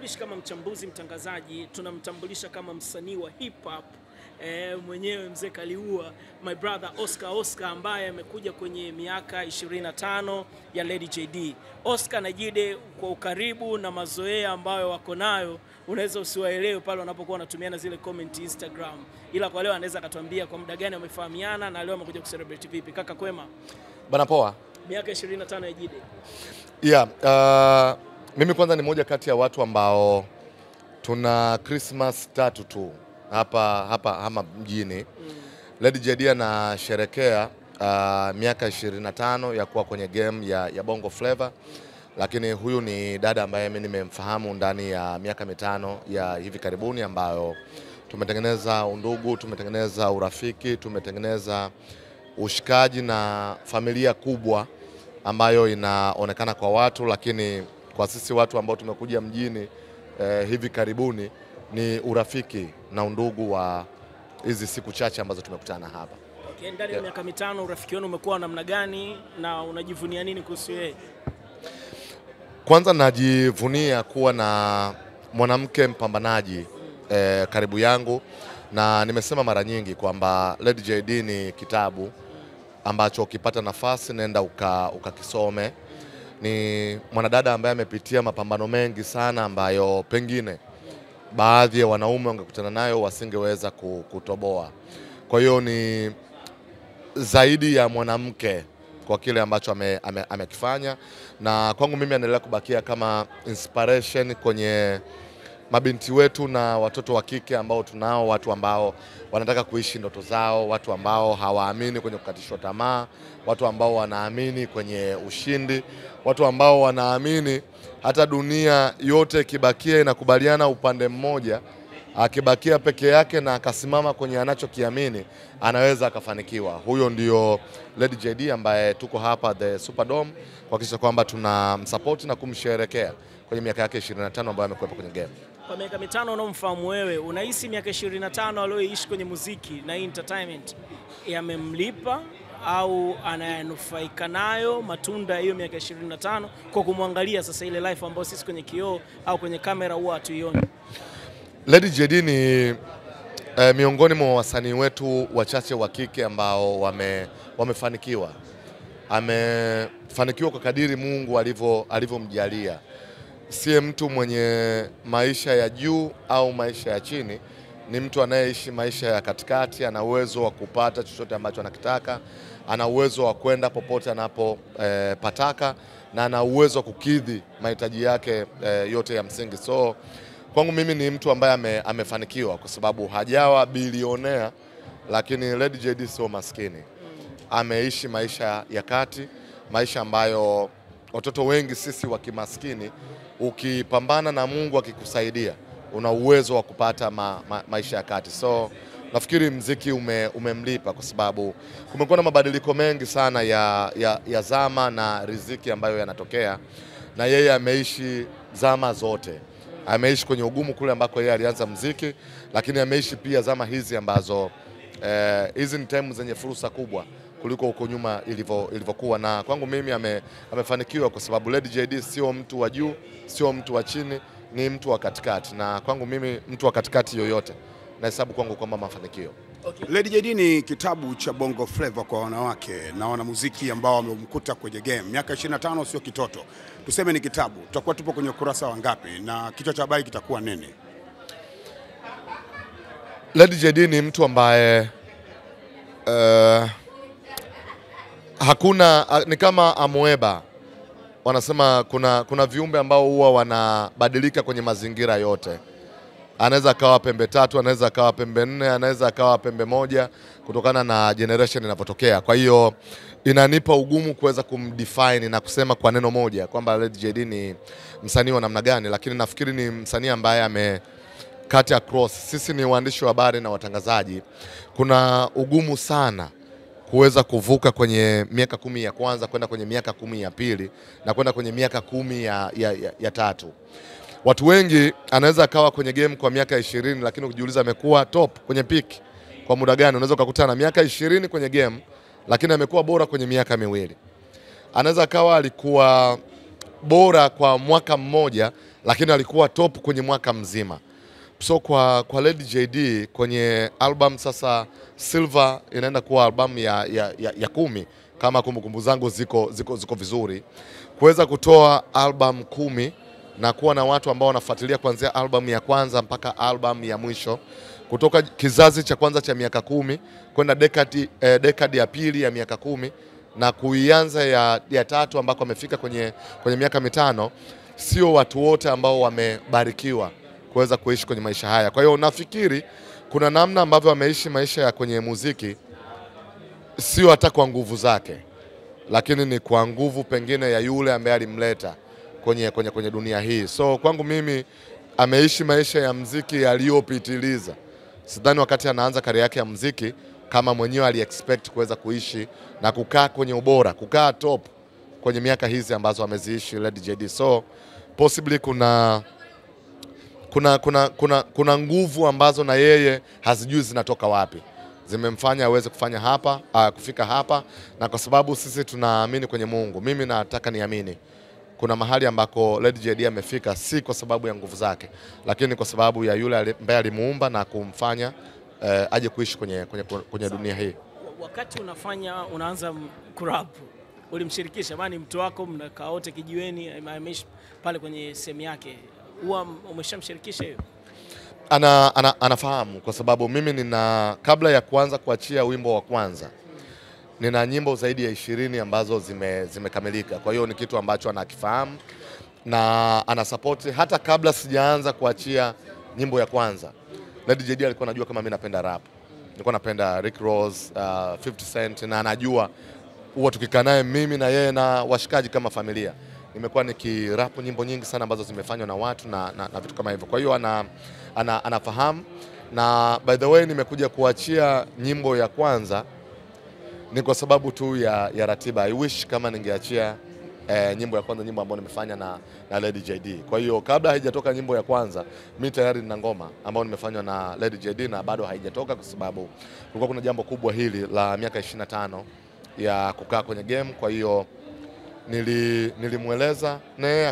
Hatumtambulishi kama mchambuzi mtangazaji, tunamtambulisha kama msanii wa hip hop. Mwenyewe mzee Kaliua, my brother Oscar ambaye amekuja kwenye miaka 25 ya Lady JD. Oscar na Jide kwa ukaribu na mazoea ambayo wako nayo, unaweza usiwaelewe pale wanapokuwa wanatumiana zile comment Instagram. Ila kwa leo anaweza akatuambia kwa muda gani wamefahamiana na leo amekuja kucelebrate vipi. Kaka kwema? Bana poa. Miaka 25 ya Jide. Yeah, mimi kwanza ni moja kati ya watu ambao tuna Christmas tatu tu hapa mjini. Lady JD anasherehekea miaka 25 ya kuwa kwenye game ya Bongo Flava. Lakini huyu ni dada ambaye mimi nimemfahamu ndani ya miaka 5 ya hivi karibuni, ambayo tumetengeneza undugu, tumetengeneza urafiki, tumetengeneza ushikaji na familia kubwa ambayo inaonekana kwa watu, lakini kwa sisi watu ambao tumekuja mjini hivi karibuni ni urafiki na undugu wa hizi siku chache ambazo tumekutana hapa. Okay, ndani ya miaka 5 urafiki wenu umekuwa namna gani na unajivunia nini kuhusu yeye? Kwanza najivunia kuwa na mwanamke mpambanaji karibu yangu, na nimesema mara nyingi kwamba Lady JD ni kitabu ambacho ukipata nafasi nenda ukakisome. Ni mwanadada ambaye amepitia mapambano mengi sana ambayo pengine baadhi ya wanaume wangekutana nayo wasingeweza kutoboa. Kwa hiyo ni zaidi ya mwanamke kwa kile ambacho amekifanya, na kwangu mimi anaendelea kubakia kama inspiration kwenye mabinti wetu na watoto wa kike ambao tunao, watu ambao wanataka kuishi ndoto zao, watu ambao hawaamini kwenye kukatishwa tamaa, watu ambao wanaamini kwenye ushindi, watu ambao wanaamini hata dunia yote kibakia inakubaliana upande mmoja, akibakia peke yake na akasimama kwenye anachokiamini anaweza akafanikiwa. Huyo ndio Lady JD ambaye tuko hapa the Superdome kuhakikisha kwamba tunamsupport na kumsherehekea kwenye miaka yake 25 ambayo amekuwa kwenye game. Kwa miaka 5 unaomfahamu wewe, unahisi miaka 25 aliyoishi kwenye muziki na entertainment yamemlipa au anayanufaika nayo matunda hiyo miaka 25 kwa kumwangalia sasa ile life ambayo sisi kwenye kioo au kwenye kamera huwa hatuioni? Lady JD ni miongoni mwa wasanii wetu wachache wa kike ambao wamefanikiwa. Amefanikiwa kwa kadiri Mungu alivyomjalia. Si mtu mwenye maisha ya juu au maisha ya chini, ni mtu anayeishi maisha ya katikati. Ana uwezo wa kupata chochote ambacho anakitaka, ana uwezo wa kwenda popote anapopataka, na ana uwezo wa kukidhi mahitaji yake yote ya msingi. So kwangu mimi ni mtu ambaye amefanikiwa kwa sababu hajawa bilionea, lakini Lady JD sio maskini. Ameishi maisha ya kati, maisha ambayo watoto wengi sisi wa kimaskini, ukipambana na Mungu akikusaidia una uwezo wa kupata maisha ya kati. So nafikiri mziki umemlipa kwa sababu kumekuwa na mabadiliko mengi sana ya zama na riziki ambayo yanatokea, na yeye ameishi zama zote. Ameishi kwenye ugumu kule ambako yeye alianza mziki, lakini ameishi pia zama hizi ambazo hizi ni time zenye fursa kubwa kuliko huko nyuma ilivyokuwa. Na kwangu mimi amefanikiwa kwa sababu Lady JD sio mtu wa juu, sio mtu wa chini, ni mtu wa katikati, na kwangu mimi mtu wa katikati yoyote na hesabu kwangu kwamba mafanikio. Okay. Lady JD ni kitabu cha Bongo Flava kwa wanawake na wanamuziki ambao wamemkuta kwenye game. Miaka 25 sio kitoto. Tuseme ni kitabu. Tutakuwa tupo kwenye ukurasa wa ngapi na kichwa cha habari kitakuwa nini? Lady JD ni mtu ambaye ni kama amoeba. Wanasema kuna viumbe ambao huwa wanabadilika kwenye mazingira yote. Anaweza akawa pembe 3, anaweza akawa pembe 4, anaweza akawa pembe 1 kutokana na generation inapotokea. Kwa hiyo inanipa ugumu kuweza kumdefine na kusema kwa neno moja kwamba Lady JD ni msanii wa namna gani, lakini nafikiri ni msanii ambaye amekata across. Sisi ni waandishi wa habari na watangazaji, kuna ugumu sana kuweza kuvuka kwenye miaka 10 ya kwanza kwenda kwenye miaka 10 ya pili na kwenda kwenye miaka 10 ya tatu. Watu wengi anaweza akawa kwenye game kwa miaka 20, lakini ukijiuliza amekuwa top kwenye peak kwa muda gani, unaweza ukakutana na miaka 20 kwenye game lakini amekuwa bora kwenye miaka 2. Anaweza akawa alikuwa bora kwa mwaka mmoja lakini alikuwa top kwenye mwaka mzima. So kwa Lady JD kwenye album sasa Silver inaenda kuwa album ya 10 kama kumbukumbu zangu ziko vizuri. Kuweza kutoa album 10 na kuwa na watu ambao wanafuatilia kuanzia album ya kwanza mpaka album ya mwisho, kutoka kizazi cha kwanza cha miaka 10 kwenda decade ya pili ya miaka 10 na kuianza ya tatu ambako amefika kwenye miaka 5. Sio watu wote ambao wamebarikiwa kuweza kuishi kwenye maisha haya. Kwa hiyo nafikiri kuna namna ambavyo ameishi maisha ya kwenye muziki, sio hata kwa nguvu zake, lakini ni kwa nguvu pengine ya yule ambaye alimleta kwenye dunia hii. So kwangu mimi ameishi maisha ya muziki yaliyopitiliza. Sidhani wakati anaanza career yake ya muziki kama mwenyewe ali-expect kuweza kuishi na kukaa kwenye ubora, kukaa top kwenye miaka hizi ambazo ameziishi Lady JD. So possibly kuna nguvu ambazo na yeye hazijui zinatoka wapi, zimemfanya aweze kufika hapa, na kwa sababu sisi tunaamini kwenye Mungu, mimi nataka niamini kuna mahali ambako Lady JD amefika, si kwa sababu ya nguvu zake, lakini kwa sababu ya yule ambaye alimuumba na kumfanya aje kuishi kwenye dunia hii. Wakati unaanza kurap, ulimshirikisha bani mtu wako, mnakaa wote kijiweni, ameishi pale kwenye sehemu yake, huwa umeshamshirikisha hiyo? Anafahamu, kwa sababu mimi kabla ya kuanza kuachia wimbo wa kwanza nina nyimbo zaidi ya 20 ambazo zimekamilika. Kwa hiyo ni kitu ambacho anakifahamu na anasupport. Hata kabla sijaanza kuachia nyimbo ya kwanza, Lady JD alikuwa anajua kama mimi napenda rap. Nilikuwa napenda Rick Ross, 50 Cent, na anajua huwa tukikaa naye mimi na yeye na washikaji kama familia, nimekuwa nikirap nyimbo nyingi sana ambazo zimefanywa na watu na vitu kama hivyo. Kwa hiyo anafahamu, na by the way nimekuja kuachia nyimbo ya kwanza ni kwa sababu tu ya ratiba. I wish kama ningeachia nyimbo ya kwanza, nyimbo ambayo nimefanya na Lady JD. Kwa hiyo kabla haijatoka nyimbo ya kwanza, mimi tayari nina ngoma ambayo nimefanywa na Lady JD na bado haijatoka, kwa sababu kulikuwa kuna jambo kubwa hili la miaka 25 ya kukaa kwenye game. Kwa hiyo nilimweleza naye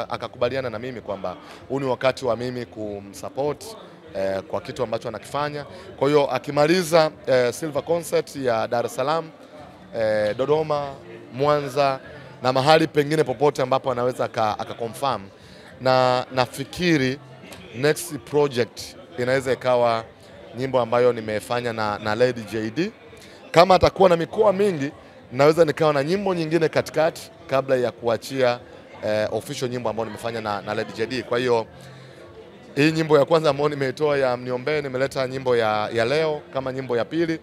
akakubaliana na mimi kwamba huu ni wakati wa mimi kumsupport kwa kitu ambacho anakifanya. Kwa hiyo akimaliza Silver Concert ya Dar es Salaam, Dodoma, Mwanza na mahali pengine popote ambapo anaweza akaconfirm, na nafikiri next project inaweza ikawa nyimbo ambayo nimefanya na Lady JD. Kama atakuwa na mikoa mingi, naweza nikawa na nyimbo nyingine katikati kabla ya kuachia official nyimbo ambayo nimefanya na Lady JD. Kwa hiyo hii nyimbo ya kwanza ambayo nimeitoa ya Mniombe, nimeleta nyimbo ya leo kama nyimbo ya pili.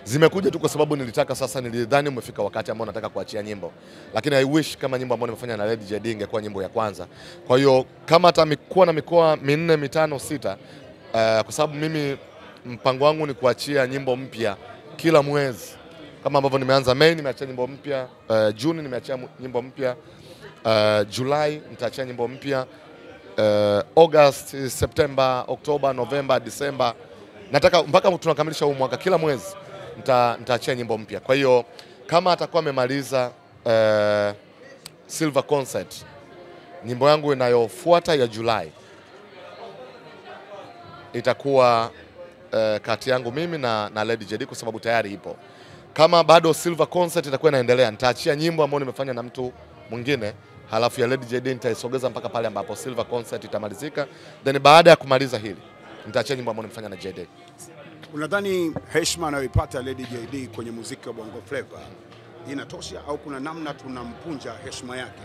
Zimekuja tu kwa sababu nilidhani umefika wakati ambao nataka kuachia nyimbo. Lakini I wish kama nyimbo ambayo nimefanya na Lady JD ingekuwa nyimbo ya kwanza. Kwa hiyo kama atamikuwa na mikoa 4, 5, 6, kwa sababu mimi mpango wangu ni kuachia nyimbo mpya kila mwezi. Kama ambavyo nimeanza Mei nimeachia nyimbo mpya, Juni nimeachia nyimbo mpya, Julai nitaachia nyimbo mpya, August, September, October, November, December. Nataka mpaka tunakamilisha huu mwaka kila mwezi nitaachia nyimbo mpya. Kwa hiyo kama atakuwa amemaliza Silver Concert, nyimbo yangu inayofuata ya Julai itakuwa kati yangu mimi na Lady JD, kwa sababu tayari ipo. Kama bado Silver Concert itakuwa inaendelea, nitaachia nyimbo ambayo nimefanya na mtu mwingine, halafu ya Lady JD nitaisogeza mpaka pale ambapo Silver Concert itamalizika. Then baada ya kumaliza hili nitaachia nyimbo ambayo nimefanya na JD. Unadhani heshima anayoipata Lady JD kwenye muziki wa Bongo Flava inatosha au kuna namna tunampunja heshima yake?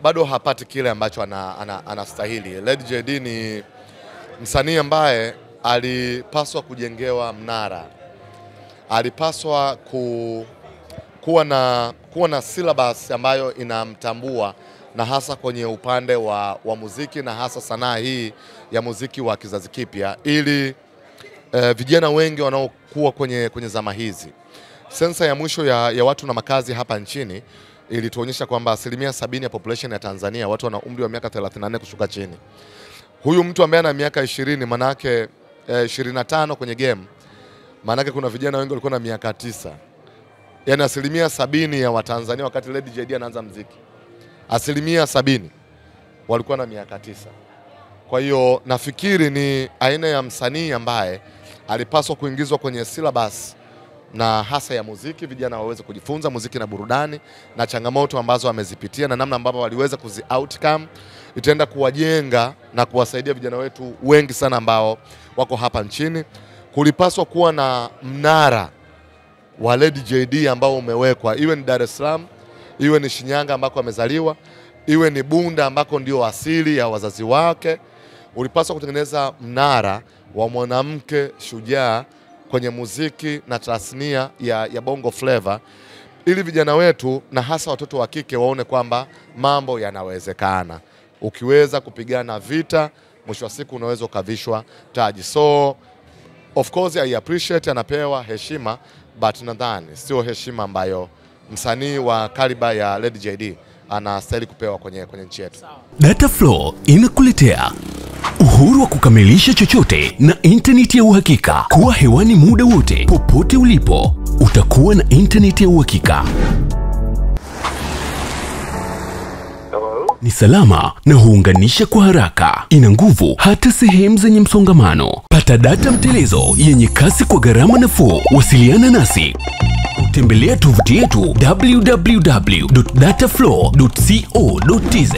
Bado hapati kile ambacho anastahili. Lady JD ni msanii ambaye alipaswa kujengewa mnara. Alipaswa kuwa na syllabus ambayo inamtambua, na hasa kwenye upande wa muziki na hasa sanaa hii ya muziki wa kizazi kipya, ili vijana wengi wanaokuwa kwenye zama hizi. Sensa ya mwisho ya watu na makazi hapa nchini ilituonyesha kwamba 70% ya population ya Tanzania watu wana umri wa miaka 34 kushuka chini. Huyu mtu ambaye ana miaka 20, manake 25 kwenye game, manake kuna vijana wengi walikuwa na miaka 9. Yaani 70% ya Watanzania wakati Lady JD anaanza muziki, 70% walikuwa na miaka 9. Kwa hiyo nafikiri ni aina ya msanii ambaye alipaswa kuingizwa kwenye syllabus na hasa ya muziki, vijana waweze kujifunza muziki na burudani na changamoto ambazo wamezipitia na namna ambavyo waliweza kuzi outcome, itaenda kuwajenga na kuwasaidia vijana wetu wengi sana ambao wako hapa nchini. Kulipaswa kuwa na mnara wa Lady JD ambao umewekwa, iwe ni Dar es Salaam, iwe ni Shinyanga ambako amezaliwa, iwe ni Bunda ambako ndio asili ya wazazi wake. Ulipaswa kutengeneza mnara wa mwanamke shujaa kwenye muziki na tasnia ya Bongo Flava, ili vijana wetu na hasa watoto wa kike waone kwamba mambo yanawezekana. Ukiweza kupigana vita, mwisho wa siku unaweza ukavishwa taji. So of course I appreciate anapewa heshima, but nadhani sio heshima ambayo msanii wa kaliba ya Lady JD anastahili kupewa kwenye nchi yetu. Dataflow inakuletea uhuru wa kukamilisha chochote na internet ya uhakika. Kuwa hewani muda wote, popote ulipo, utakuwa na internet ya uhakika. Ni salama na huunganisha kwa haraka. Ina nguvu hata sehemu zenye msongamano. Pata data mtelezo yenye kasi kwa gharama nafuu. Wasiliana nasi. Tembelea tovuti yetu www.dataflow.co.tz.